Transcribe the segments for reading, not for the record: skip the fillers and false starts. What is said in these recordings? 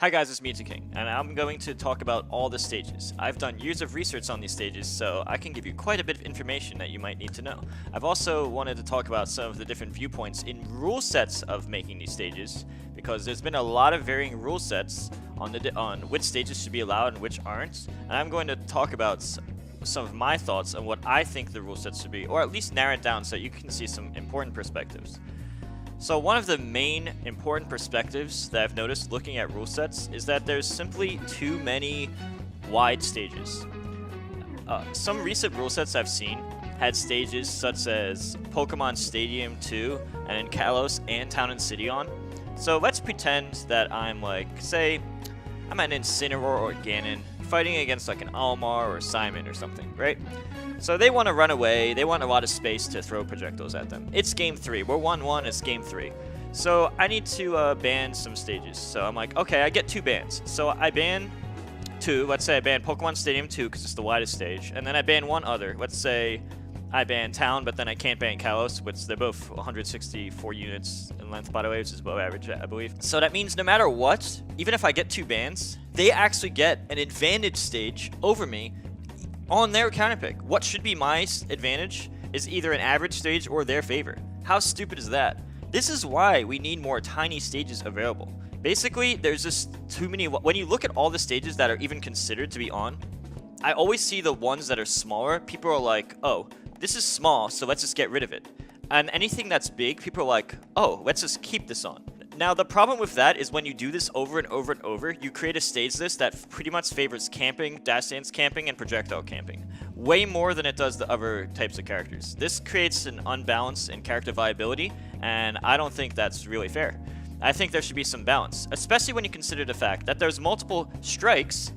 Hi guys, it's M2K, and I'm going to talk about all the stages. I've done years of research on these stages, so I can give you quite a bit of information that you might need to know. I've also wanted to talk about some of the different viewpoints in rule sets of making these stages, because there's been a lot of varying rule sets on which stages should be allowed and which aren't, and I'm going to talk about some of my thoughts on what I think the rule sets should be, or at least narrow it down so you can see some important perspectives. So one of the main important perspectives that I've noticed looking at rule sets is that there's simply too many wide stages. Some recent rule sets I've seen had stages such as Pokemon Stadium 2 and Kalos and Town and City on. So let's pretend that I'm like, say, I'm an Incineroar or Ganon fighting against like an Almar or Simon or something, right? So they want to run away, they want a lot of space to throw projectiles at them. It's game 3, we're 1-1, it's game 3. So I need to ban some stages. So I'm like, okay, I get 2 bans. So I ban 2, let's say I ban Pokemon Stadium 2 because it's the widest stage, and then I ban one other. Let's say I ban Town, but then I can't ban Kalos, which they're both 164 units in length, by the way, which is above average, I believe. So that means no matter what, even if I get 2 bans, they actually get an advantage stage over me on their counterpick. What should be my advantage is either an average stage or their favor. How stupid is that? This is why we need more tiny stages available. Basically, there's just too many. When you look at all the stages that are even considered to be on, I always see the ones that are smaller. People are like, oh, this is small, so let's just get rid of it. And anything that's big, people are like, oh, let's just keep this on. Now, the problem with that is when you do this over and over and over, you create a stage list that pretty much favors camping, dash dance camping, and projectile camping. Way more than it does the other types of characters. This creates an unbalance in character viability, and I don't think that's really fair. I think there should be some balance, especially when you consider the fact that there's multiple strikes,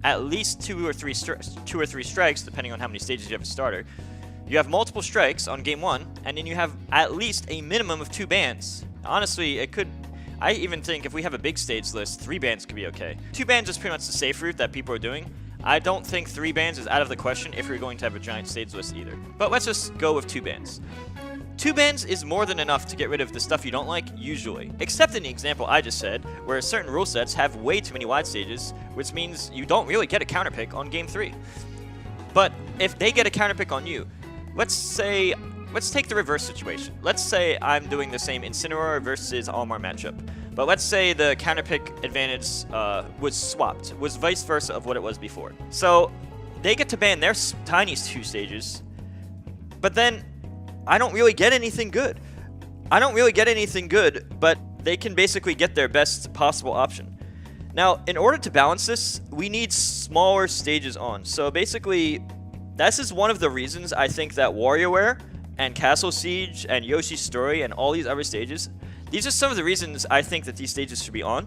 at least 2 or 3 strikes, depending on how many stages you have a starter. You have multiple strikes on game 1, and then you have at least a minimum of 2 bans. Honestly, I even think if we have a big stage list, 3 bans could be okay. 2 bans is pretty much the safe route that people are doing. I don't think 3 bans is out of the question if you're going to have a giant stage list either. But let's just go with 2 bans. 2 bans is more than enough to get rid of the stuff you don't like, usually. Except in the example I just said, where certain rule sets have way too many wide stages, which means you don't really get a counterpick on game 3. But if they get a counterpick on you, let's take the reverse situation. Let's say I'm doing the same Incineroar versus Almar matchup. But let's say the counterpick advantage was swapped, was vice versa of what it was before. So they get to ban their tiny 2 stages, but then I don't really get anything good. But they can basically get their best possible option. Now, in order to balance this, we need smaller stages on. So basically, this is one of the reasons I think that WarioWare and Castle Siege and Yoshi's Story and all these other stages, these are some of the reasons I think that these stages should be on.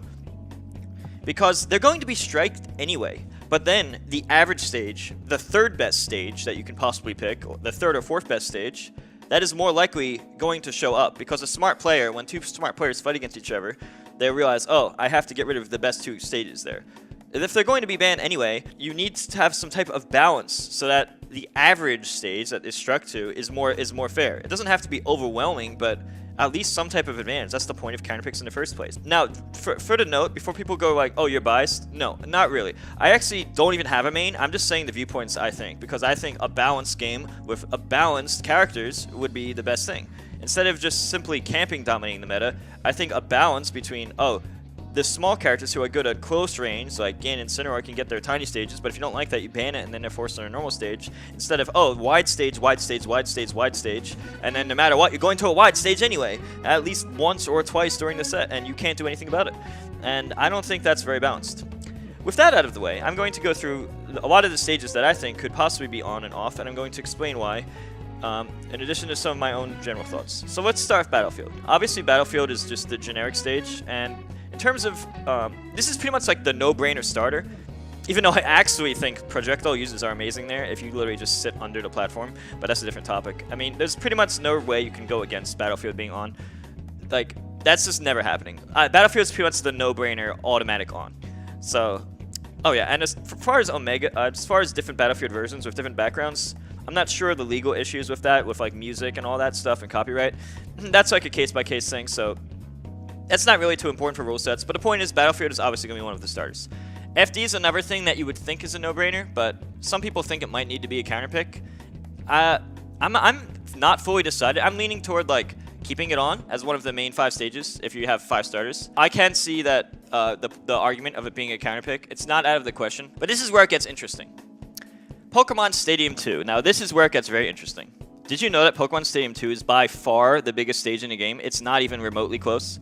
Because they're going to be striked anyway. But then the average stage, the 3rd best stage that you can possibly pick, or the 3rd or 4th best stage, that is more likely going to show up. Because a smart player, when 2 smart players fight against each other, they realize, oh, I have to get rid of the best 2 stages there. If they're going to be banned anyway, you need to have some type of balance so that the average stage that is struck to is more fair. It doesn't have to be overwhelming, but at least some type of advantage. That's the point of counterpicks in the first place. Now, for the note, before people go like, oh, you're biased, no, not really. I actually don't even have a main. I'm just saying the viewpoints I think, because I think a balanced game with a balanced characters would be the best thing. Instead of just simply camping dominating the meta, I think a balance between, oh, the small characters who are good at close range, like Ganon and Incineroar, can get their tiny stages, but if you don't like that, you ban it and then they're forced on a normal stage. Instead of, oh, wide stage, wide stage, wide stage, wide stage, and then no matter what, you're going to a wide stage anyway, at least once or twice during the set, and you can't do anything about it. And I don't think that's very balanced. With that out of the way, I'm going to go through a lot of the stages that I think could possibly be on and off, and I'm going to explain why, in addition to some of my own general thoughts. So let's start with Battlefield. Obviously, Battlefield is just the generic stage, and in terms of, this is pretty much like the no-brainer starter, even though I actually think projectile uses are amazing there if you literally just sit under the platform, but that's a different topic. I mean, there's pretty much no way you can go against Battlefield being on. Like, that's just never happening. Battlefield is pretty much the no-brainer automatic on. So, oh yeah, and as far as different Battlefield versions with different backgrounds, I'm not sure the legal issues with that, with like music and all that stuff and copyright. That's like a case-by-case thing, so That's not really too important for rule sets, but the point is Battlefield is obviously going to be one of the starters. FD is another thing that you would think is a no-brainer, but some people think it might need to be a counter pick. I'm not fully decided. I'm leaning toward like keeping it on as one of the main 5 stages if you have 5 starters. I can see that the argument of it being a counter pick. It's not out of the question, but this is where it gets interesting. Pokemon Stadium 2. Now this is where it gets very interesting. Did you know that Pokemon Stadium 2 is by far the biggest stage in the game? It's not even remotely close.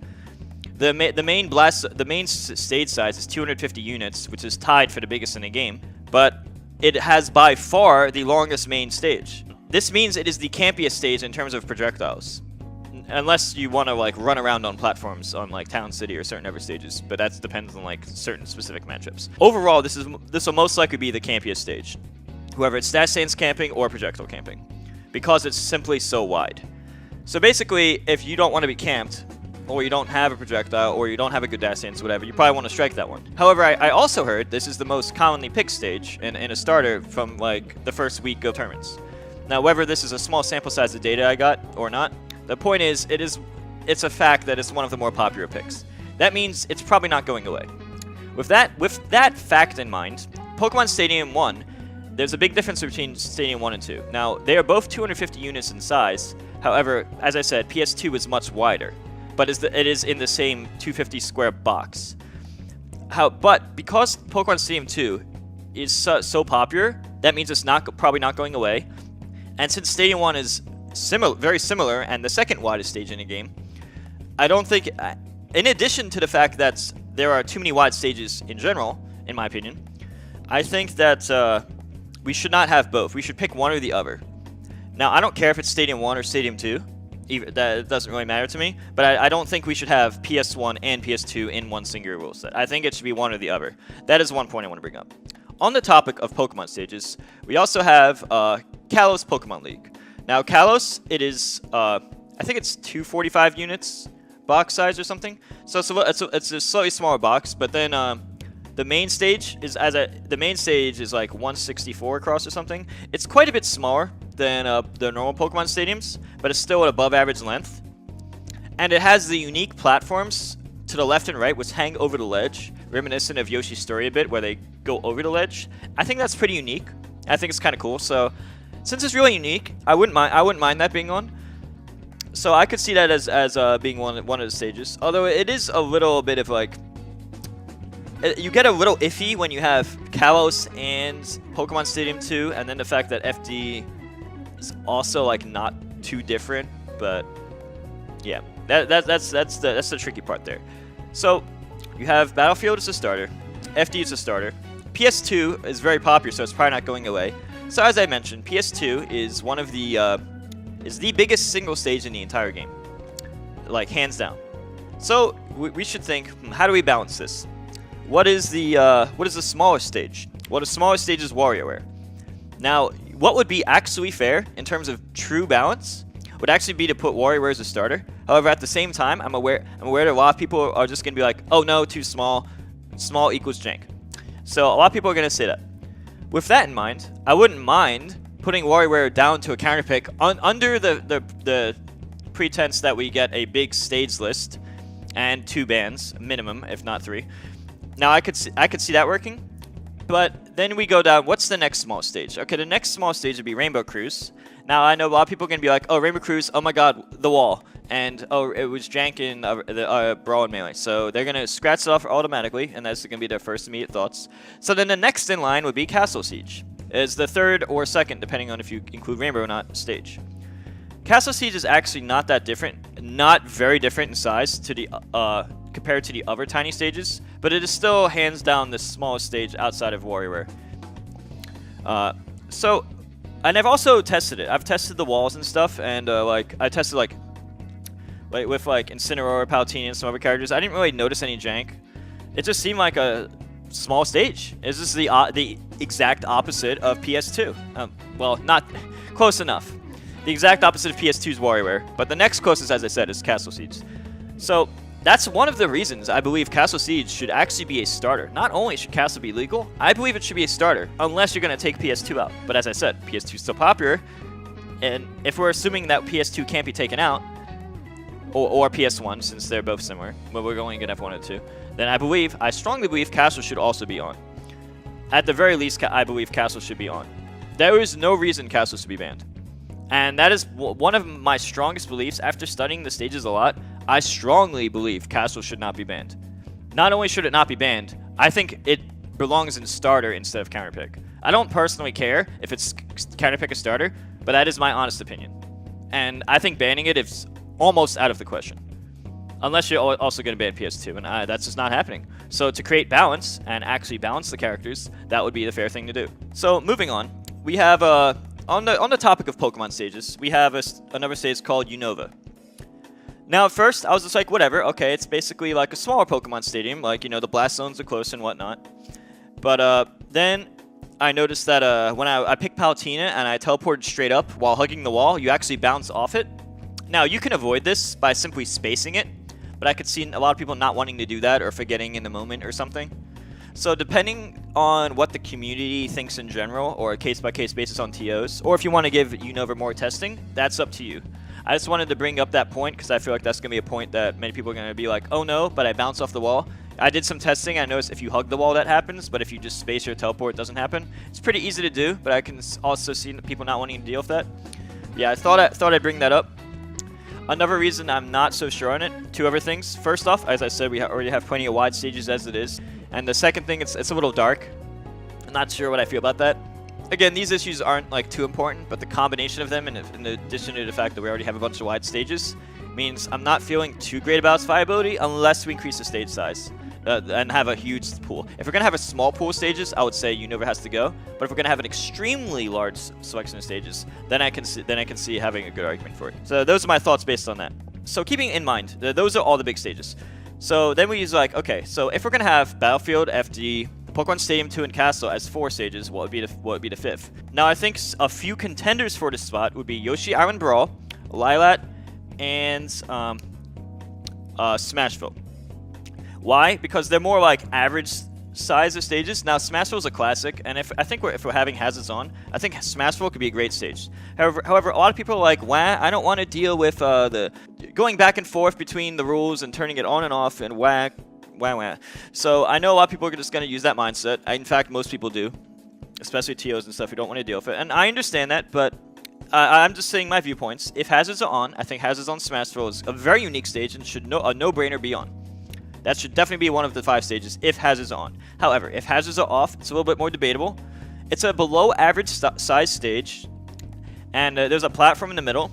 The main stage size is 250 units, which is tied for the biggest in the game, but it has by far the longest main stage. This means it is the campiest stage in terms of projectiles, unless you want to like run around on platforms on like Town City or certain other stages, but that depends on like certain specific matchups. Overall, this will most likely be the campiest stage, whether it's dash stance camping or projectile camping, because it's simply so wide. So basically, if you don't want to be camped, or you don't have a projectile, or you don't have a good dash stance, whatever, you probably want to strike that one. However, I also heard this is the most commonly picked stage in a starter from like the first week of tournaments. Now, whether this is a small sample size of data I got or not, the point is it's a fact that it's one of the more popular picks. That means it's probably not going away. With that fact in mind, Pokemon Stadium 1, there's a big difference between Stadium 1 and 2. Now, they are both 250 units in size. However, as I said, PS2 is much wider, but it is in the same 250 square box. But because Pokemon Stadium 2 is so popular, that means it's probably not going away. And since Stadium 1 is very similar and the second widest stage in the game, I don't think, in addition to the fact that there are too many wide stages in general, in my opinion, I think that we should not have both. We should pick one or the other. Now, I don't care if it's Stadium 1 or Stadium 2. That doesn't really matter to me, but I don't think we should have PS1 and PS2 in one singular rule set. I think it should be one or the other. That is one point I want to bring up. On the topic of Pokemon stages, we also have Kalos Pokemon League. Now, Kalos, it is, I think it's 245 units box size or something. So it's a slightly smaller box, but then the main stage is like 164 across or something. It's quite a bit smaller than the normal Pokemon stadiums, but it's still at above average length. And it has the unique platforms to the left and right, which hang over the ledge, reminiscent of Yoshi's Story a bit, where they go over the ledge. I think that's pretty unique. I think it's kind of cool. So since it's really unique, I wouldn't mind that being on. So I could see that as being one of the stages. Although it is a little bit of like, you get a little iffy when you have Kalos and Pokemon Stadium 2, and then the fact that FD is also like not too different. But yeah, that's the tricky part there. So you have Battlefield as a starter, FD is a starter. PS2 is very popular, so it's probably not going away. So as I mentioned, PS2 is one of the is the biggest single stage in the entire game, like hands down. So we should think, how do we balance this? What is the smallest stage? Well, the smallest stage is WarioWare. Now, what would be actually fair in terms of true balance would actually be to put WarioWare as a starter. However, at the same time, I'm aware that a lot of people are just gonna be like, oh no, too small. Small equals jank. So a lot of people are gonna say that. With that in mind, I wouldn't mind putting WarioWare down to a counter pick under the pretense that we get a big stage list and 2 bans minimum, if not 3. Now I could see that working, but then we go down. What's the next small stage? Okay, the next small stage would be Rainbow Cruise. Now I know a lot of people are gonna be like, oh, Rainbow Cruise, oh my God, the wall, and oh, it was jank in the Brawl and Melee, so they're gonna scratch it off automatically, and that's gonna be their first immediate thoughts. So then the next in line would be Castle Siege, is the third or second, depending on if you include Rainbow or not, stage. Castle Siege is actually not that different, not very different in size to the compared to the other tiny stages, but it is still hands down the smallest stage outside of WarioWare. And I've also tested it. I've tested the walls and stuff, and I tested like with Incineroar, Palutena, and some other characters. I didn't really notice any jank. It just seemed like a small stage. It's just the exact opposite of PS2. Well, not close enough. The exact opposite of PS2's WarioWare, but the next closest, as I said, is Castle Siege. So that's one of the reasons I believe Castle Siege should actually be a starter. Not only should Castle be legal, I believe it should be a starter, unless you're going to take PS2 out. But as I said, PS2 is still popular, and if we're assuming that PS2 can't be taken out, or PS1, since they're both similar, but we're only gonna have one or two, then I strongly believe Castle should also be on. At the very least, I believe Castle should be on. There is no reason Castle should be banned. And that is one of my strongest beliefs. After studying the stages a lot, I strongly believe Castle should not be banned. Not only should it not be banned, I think it belongs in starter instead of counterpick. I don't personally care if it's counterpick or starter, but that is my honest opinion. And I think banning it is almost out of the question. Unless you're also going to ban PS2, and that's just not happening. So to create balance and actually balance the characters, that would be the fair thing to do. So moving on, we have on the topic of Pokemon stages, we have another stage called Unova. Now at first I was just like, whatever, okay, it's basically like a smaller Pokemon stadium, like, you know, the blast zones are close and whatnot. But then I noticed that when I picked Palutena and I teleported straight up while hugging the wall, you actually bounce off it. Now you can avoid this by simply spacing it, but I could see a lot of people not wanting to do that or forgetting in the moment or something. So depending on what the community thinks in general, or a case-by-case basis on TOs, or if you want to give Unova more testing, that's up to you. I just wanted to bring up that point because I feel like that's going to be a point that many people are going to be like, oh no, but I bounced off the wall. I did some testing. I noticed if you hug the wall, that happens, but if you just space or teleport, it doesn't happen. It's pretty easy to do, but I can also see people not wanting to deal with that. Yeah, I thought I'd bring that up. Another reason I'm not so sure on it, two other things. First off, as I said, we already have plenty of wide stages as it is. And the second thing, it's a little dark. I'm not sure what I feel about that. Again, these issues aren't like too important, but the combination of them, in addition to the fact that we already have a bunch of wide stages, means I'm not feeling too great about its viability unless we increase the stage size and have a huge pool. If we're going to have a small pool of stages, I would say Unova has to go. But if we're going to have an extremely large selection of stages, then I can see having a good argument for it. So those are my thoughts based on that. So keeping in mind, those are all the big stages. So then we use like, okay, so if we're going to have Battlefield, FD, Pokemon Stadium 2, and Castle as 4 stages, what would be the 5th? Now I think a few contenders for this spot would be Yoshis Island Brawl, Lila, and Smashville. Why? Because they're more like average size of stages. Now Smashville is a classic, and if we're having hazards on, I think Smashville could be a great stage. However, a lot of people are like, wah, I don't want to deal with the going back and forth between the rules and turning it on and off and wah. So I know a lot of people are just going to use that mindset. In fact, most people do, especially TOs and stuff who don't want to deal with it. And I understand that, but I'm just saying my viewpoints. If hazards are on, I think hazards on Smashville is a very unique stage and should a no-brainer be on. That should definitely be one of the 5 stages if hazards are on. However, if hazards are off, it's a little bit more debatable. It's a below average size stage, and there's a platform in the middle,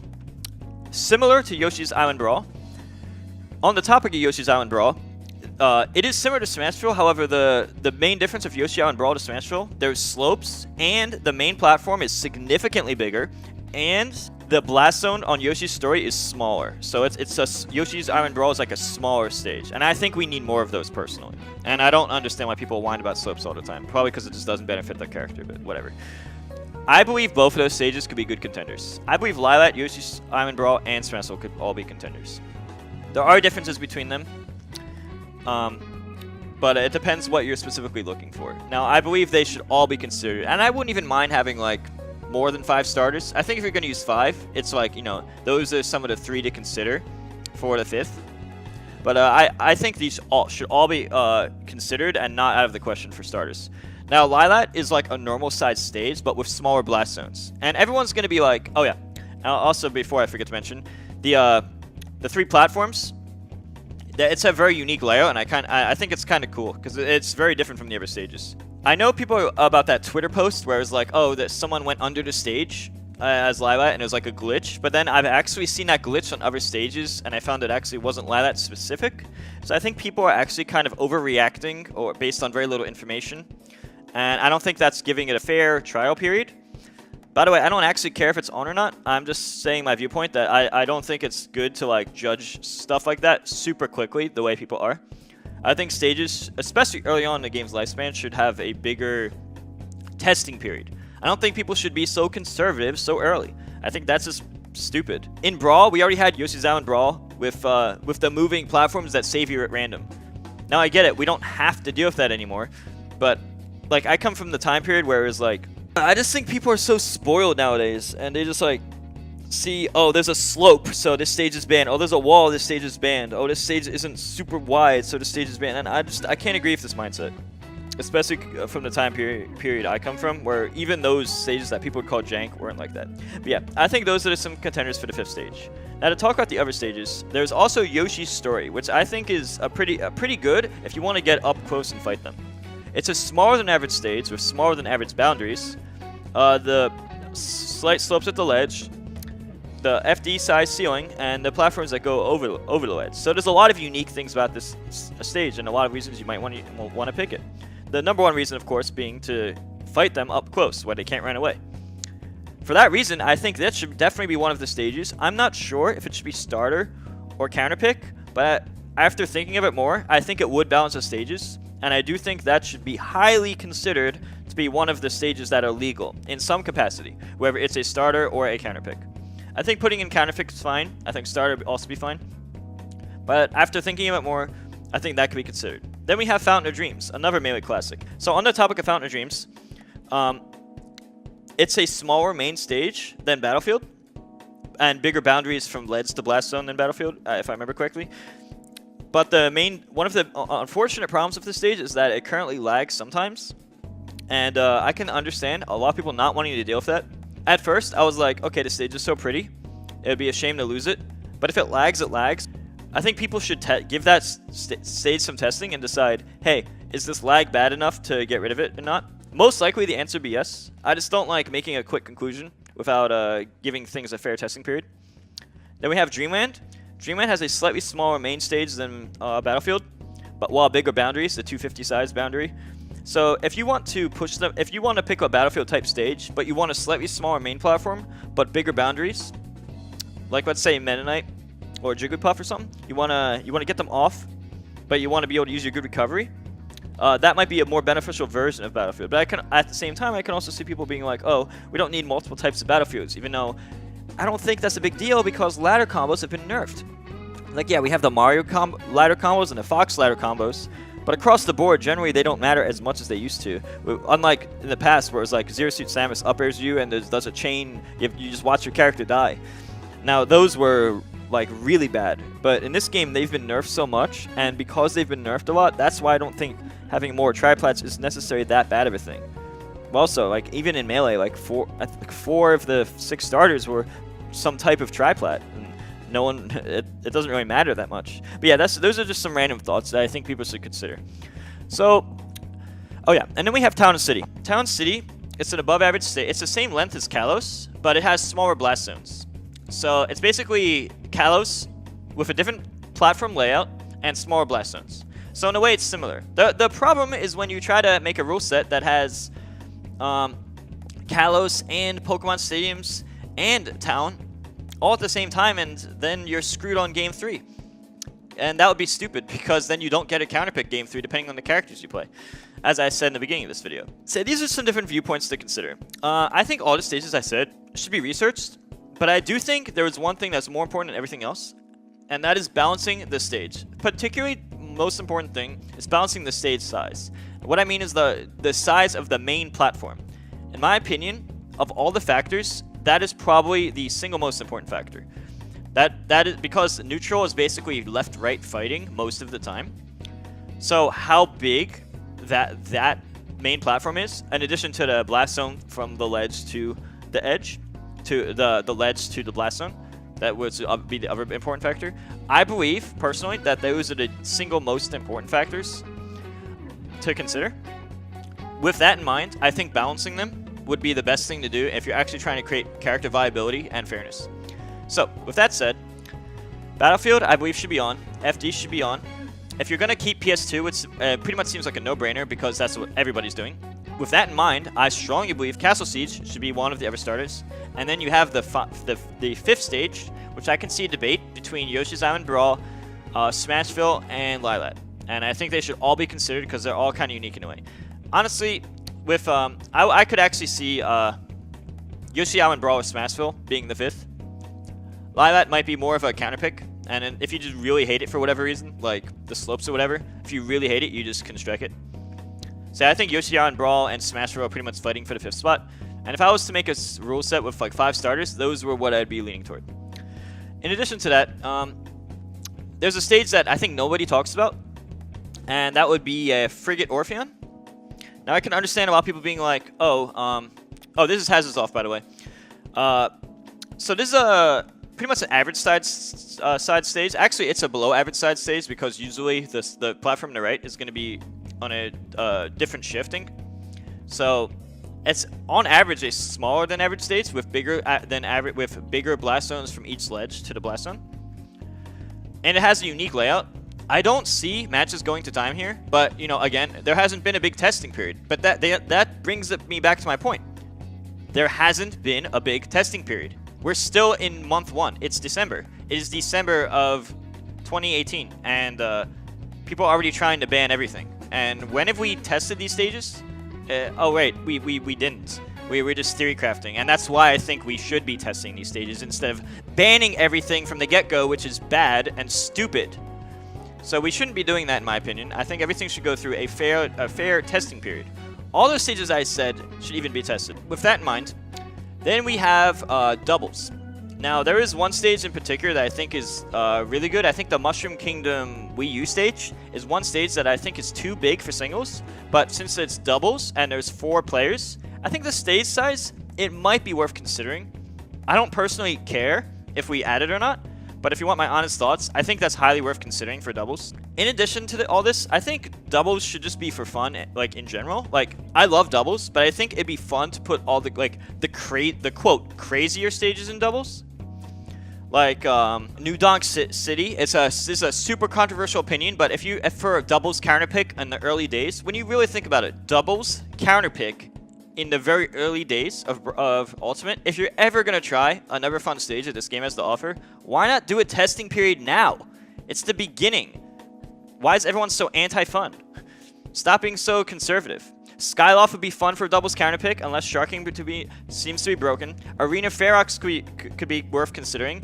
similar to Yoshis Island Brawl. On the topic of Yoshis Island Brawl, it is similar to Smashville. However, the main difference of Yoshis Island Brawl to Smashville, there's slopes, and the main platform is significantly bigger, and the blast zone on Yoshi's Story is smaller. So Yoshi's Island Brawl is like a smaller stage, and I think we need more of those personally. And I don't understand why people whine about slopes all the time. Probably because it just doesn't benefit the character, but whatever. I believe both of those stages could be good contenders. I believe Lilat, Yoshi's Island Brawl, and Smashville could all be contenders. There are differences between them, but it depends what you're specifically looking for. Now, I believe they should all be considered, and I wouldn't even mind having like more than 5 starters. I think if you're going to use 5, it's like, you know, those are some of the 3 to consider for the 5th. But I think these should all be considered and not out of the question for starters. Now, Lilat is like a normal size stage, but with smaller blast zones. And everyone's going to be like, oh yeah. Also, before I forget to mention, the 3 platforms, it's a very unique layout, and I think it's kind of cool because it's very different from the other stages. I know people about that Twitter post where it's like, oh, that someone went under the stage as Lilat and it was like a glitch. But then I've actually seen that glitch on other stages, and I found it actually wasn't Lilat specific. So I think people are actually kind of overreacting or based on very little information. And I don't think that's giving it a fair trial period. By the way, I don't actually care if it's on or not. I'm just saying my viewpoint that I don't think it's good to like judge stuff like that super quickly the way people are. I think stages, especially early on in the game's lifespan, should have a bigger testing period. I don't think people should be so conservative so early. I think that's just stupid. In Brawl, we already had Yoshi's Island Brawl with the moving platforms that save you at random. Now I get it, we don't have to deal with that anymore, but like I come from the time period where it was like, I just think people are so spoiled nowadays, and they just like see, oh, there's a slope, so this stage is banned. Oh, there's a wall, this stage is banned. Oh, this stage isn't super wide, so this stage is banned. And I can't agree with this mindset, especially from the time period I come from, where even those stages that people would call jank weren't like that. But yeah, I think those are some contenders for the 5th stage. Now to talk about the other stages, there's also Yoshi's Story, which I think is a pretty good if you want to get up close and fight them. It's a smaller than average stage with smaller than average boundaries. The slight slopes at the ledge, the FD size ceiling, and the platforms that go over the ledge. So there's a lot of unique things about this stage, and a lot of reasons you might want to pick it. The number one reason, of course, being to fight them up close, where they can't run away. For that reason, I think that should definitely be one of the stages. I'm not sure if it should be starter or counter pick, but after thinking of it more, I think it would balance the stages, and I do think that should be highly considered to be one of the stages that are legal in some capacity, whether it's a starter or a counter pick. I think putting in counter pick is fine. I think starter would also be fine. But after thinking of it more, I think that could be considered. Then we have Fountain of Dreams, another Melee classic. So on the topic of Fountain of Dreams, it's a smaller main stage than Battlefield, and bigger boundaries from ledge to blast zone than Battlefield, if I remember correctly. But one of the unfortunate problems with this stage is that it currently lags sometimes, and I can understand a lot of people not wanting to deal with that. At first, I was like, okay, the stage is so pretty, it would be a shame to lose it. But if it lags, it lags. I think people should give that stage some testing and decide, hey, is this lag bad enough to get rid of it or not? Most likely the answer would be yes. I just don't like making a quick conclusion without giving things a fair testing period. Then we have Dreamland. Dreamland has a slightly smaller main stage than Battlefield, but while bigger boundaries, the 250 size boundary. So if you want to push them, if you want to pick a Battlefield type stage, but you want a slightly smaller main platform, but bigger boundaries, like let's say Mennonite or Jigglypuff or something, you wanna get them off, but you want to be able to use your good recovery. That might be a more beneficial version of Battlefield. But at the same time, I can also see people being like, oh, we don't need multiple types of Battlefields, even though I don't think that's a big deal because ladder combos have been nerfed. Like, yeah, we have the Mario ladder combos and the Fox ladder combos, but across the board, generally, they don't matter as much as they used to. Unlike in the past, where it was like Zero Suit Samus up airs you and does a chain, you just watch your character die. Now, those were like really bad, but in this game, they've been nerfed so much, and because they've been nerfed a lot, that's why I don't think having more triplats is necessarily that bad of a thing. Also, like even in Melee, like four of the 6 starters were some type of triplat. No one, it doesn't really matter that much. But yeah, those are just some random thoughts that I think people should consider. So, oh yeah, and then we have Town and City. Town City, it's an above average state. It's the same length as Kalos, but it has smaller blast zones. So it's basically Kalos with a different platform layout and smaller blast zones. So in a way, it's similar. The problem is when you try to make a rule set that has Kalos and Pokemon Stadiums and Town all at the same time, and then you're screwed on Game 3. And that would be stupid, because then you don't get a counterpick Game 3 depending on the characters you play, as I said in the beginning of this video. So these are some different viewpoints to consider. I think all the stages I said should be researched, but I do think there is one thing that's more important than everything else, and that is balancing the stage. Particularly, most important thing is balancing the stage size. What I mean is the size of the main platform. In my opinion, of all the factors, that is probably the single most important factor. That is because neutral is basically left-right fighting most of the time. So how big that main platform is, in addition to the blast zone from the ledge to the edge, to the ledge to the blast zone, that would be the other important factor. I believe, personally, that those are the single most important factors to consider. With that in mind, I think balancing them would be the best thing to do if you're actually trying to create character viability and fairness. So, with that said, Battlefield, I believe, should be on. FD should be on. If you're going to keep PS2, which pretty much seems like a no-brainer because that's what everybody's doing. With that in mind, I strongly believe Castle Siege should be one of the ever starters. And then you have the 5th stage, which I can see a debate between Yoshis Island Brawl, Smashville, and Lila. And I think they should all be considered because they're all kind of unique in a way. Honestly, with I could actually see Yoshi Island Brawl with Smashville being the 5th. Lilat might be more of a counter pick, and then if you just really hate it for whatever reason, like the slopes or whatever, if you really hate it, you just can strike it. So I think Yoshi Island Brawl and Smashville are pretty much fighting for the 5th spot. And if I was to make a rule set with like 5 starters, those were what I'd be leaning toward. In addition to that, there's a stage that I think nobody talks about, and that would be a Frigate Orpheon. Now I can understand a lot of people being like, oh, this is Hazards Off, by the way. So this is pretty much an average side stage. Actually, it's a below average side stage because usually the platform on the right is going to be on a different shifting. So it's on average a smaller than average stage with bigger blast zones from each ledge to the blast zone. And it has a unique layout. I don't see matches going to time here, but you know, again, there hasn't been a big testing period. But that brings me back to my point. There hasn't been a big testing period. We're still in month 1. It's December. It is December of 2018, and people are already trying to ban everything. And when have we tested these stages? Oh wait, we didn't. We were just theory crafting, and that's why I think we should be testing these stages instead of banning everything from the get-go, which is bad and stupid. So we shouldn't be doing that, in my opinion. I think everything should go through a fair testing period. All those stages I said should even be tested. With that in mind, then we have doubles. Now, there is one stage in particular that I think is really good. I think the Mushroom Kingdom Wii U stage is one stage that I think is too big for singles. But since it's doubles and there's 4 players, I think the stage size, it might be worth considering. I don't personally care if we add it or not. But if you want my honest thoughts, I think that's highly worth considering for doubles. In addition to all this, I think doubles should just be for fun, like in general. Like, I love doubles, but I think it'd be fun to put all the quote crazier stages in doubles. Like New Donk City, it's a super controversial opinion, but if for a doubles counter pick in the early days, when you really think about it, doubles counter pick in the very early days of Ultimate, if you're ever going to try another fun stage that this game has to offer, why not do a testing period now? It's the beginning. Why is everyone so anti-fun? Stop being so conservative. Skyloft would be fun for doubles counter pick, unless Sharking seems to be broken. Arena Ferox could be worth considering.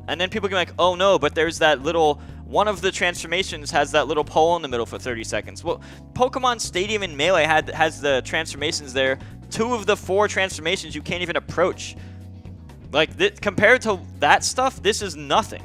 And then people can be like, oh no, but there's that little... One of the transformations has that little pole in the middle for 30 seconds. Well, Pokemon Stadium and Melee has the transformations there. 2 of the 4 transformations you can't even approach. Like, compared to that stuff, this is nothing.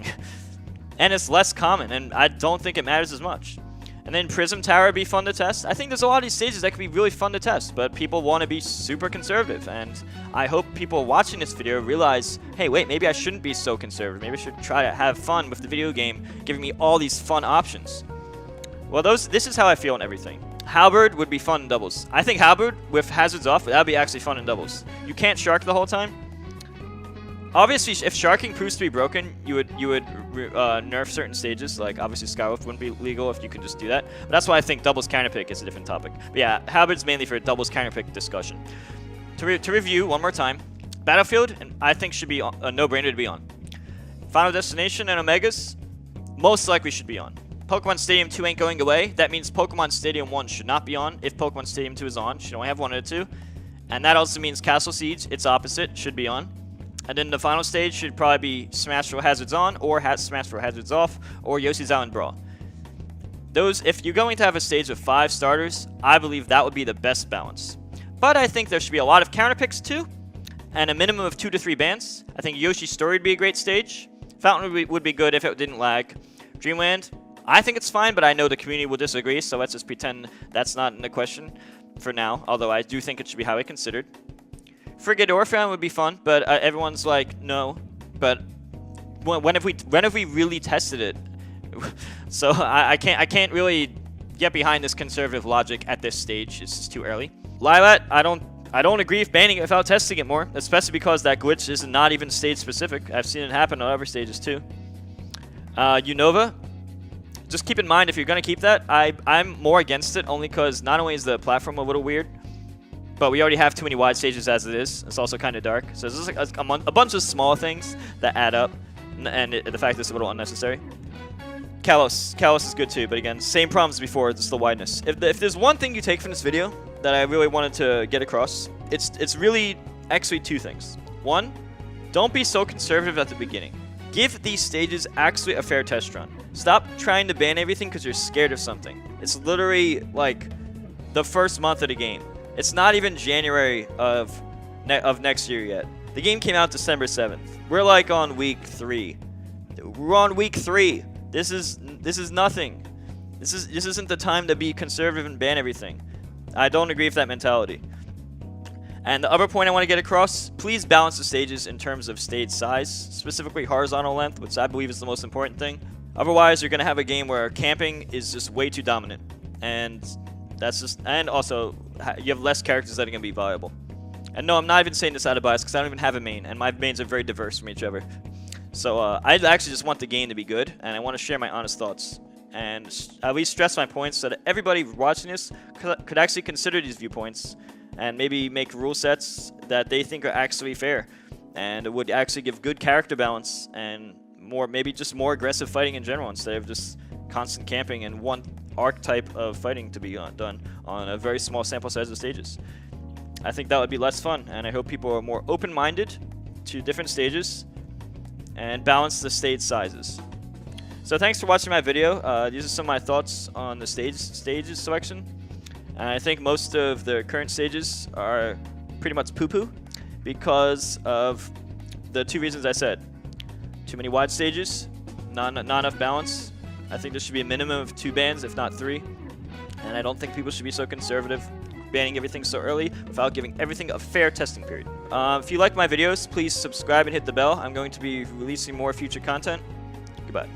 And it's less common, and I don't think it matters as much. And then Prism Tower would be fun to test. I think there's a lot of these stages that could be really fun to test, but people want to be super conservative. And I hope people watching this video realize, hey, wait, maybe I shouldn't be so conservative. Maybe I should try to have fun with the video game, giving me all these fun options. Well, this is how I feel on everything. Halberd would be fun in doubles. I think Halberd with Hazards Off, that would be actually fun in doubles. You can't Shark the whole time. Obviously, if Sharking proves to be broken, you would nerf certain stages. Like, obviously, Skylift wouldn't be legal if you could just do that. But that's why I think doubles counter pick is a different topic. But yeah, Halberd's mainly for doubles counter pick discussion. To review one more time, Battlefield, I think should be a no-brainer to be on. Final Destination and Omegas, most likely should be on. Pokemon Stadium 2 ain't going away. That means Pokemon Stadium 1 should not be on. If Pokemon Stadium 2 is on, should only have one of the 2. And that also means Castle Siege, its opposite, should be on. And then the final stage should probably be Smash for Hazards On, or Smash for Hazards Off, or Yoshi's Island Brawl. If you're going to have a stage with 5 starters, I believe that would be the best balance. But I think there should be a lot of counter picks too, and a minimum of 2 to 3 bans. I think Yoshi's Story would be a great stage. Fountain would be good if it didn't lag. Dreamland, I think it's fine, but I know the community will disagree, so let's just pretend that's not in the question for now, although I do think it should be highly considered. Frigate Orpheon would be fun, but everyone's like, no. But when have we really tested it? So I can't really get behind this conservative logic at this stage. It's just too early. Lila, I don't agree with banning it without testing it more, especially because that glitch is not even stage specific. I've seen it happen on other stages too. Unova, just keep in mind if you're gonna keep that, I'm more against it only because not only is the platform a little weird, but we already have too many wide stages as it is. It's also kind of dark. So there's just like a bunch of small things that add up. And the fact that it's a little unnecessary. Kalos is good too, but again, same problems as before, just the wideness. If there's one thing you take from this video that I really wanted to get across, it's really actually 2 things. 1, don't be so conservative at the beginning. Give these stages actually a fair test run. Stop trying to ban everything because you're scared of something. It's literally like the first month of the game. It's not even January of of next year yet. The game came out December 7th. We're like on week 3. We're on week 3. This is nothing. This isn't the time to be conservative and ban everything. I don't agree with that mentality. And the other point I want to get across, please balance the stages in terms of stage size, specifically horizontal length, which I believe is the most important thing. Otherwise, you're going to have a game where camping is just way too dominant. And also, you have less characters that are going to be viable. And no, I'm not even saying this out of bias, because I don't even have a main, and my mains are very diverse from each other. So I actually just want the game to be good, and I want to share my honest thoughts. And at least stress my points so that everybody watching this could actually consider these viewpoints and maybe make rule sets that they think are actually fair and would actually give good character balance and maybe just more aggressive fighting in general instead of just constant camping and one archetype of fighting to be done on a very small sample size of stages. I think that would be less fun, and I hope people are more open-minded to different stages and balance the stage sizes. So thanks for watching my video. These are some of my thoughts on the stages selection. And I think most of the current stages are pretty much poo-poo because of the 2 reasons I said. Too many wide stages, not enough balance. I think there should be a minimum of 2 bans, if not 3. And I don't think people should be so conservative, banning everything so early without giving everything a fair testing period. If you like my videos, please subscribe and hit the bell. I'm going to be releasing more future content. Goodbye.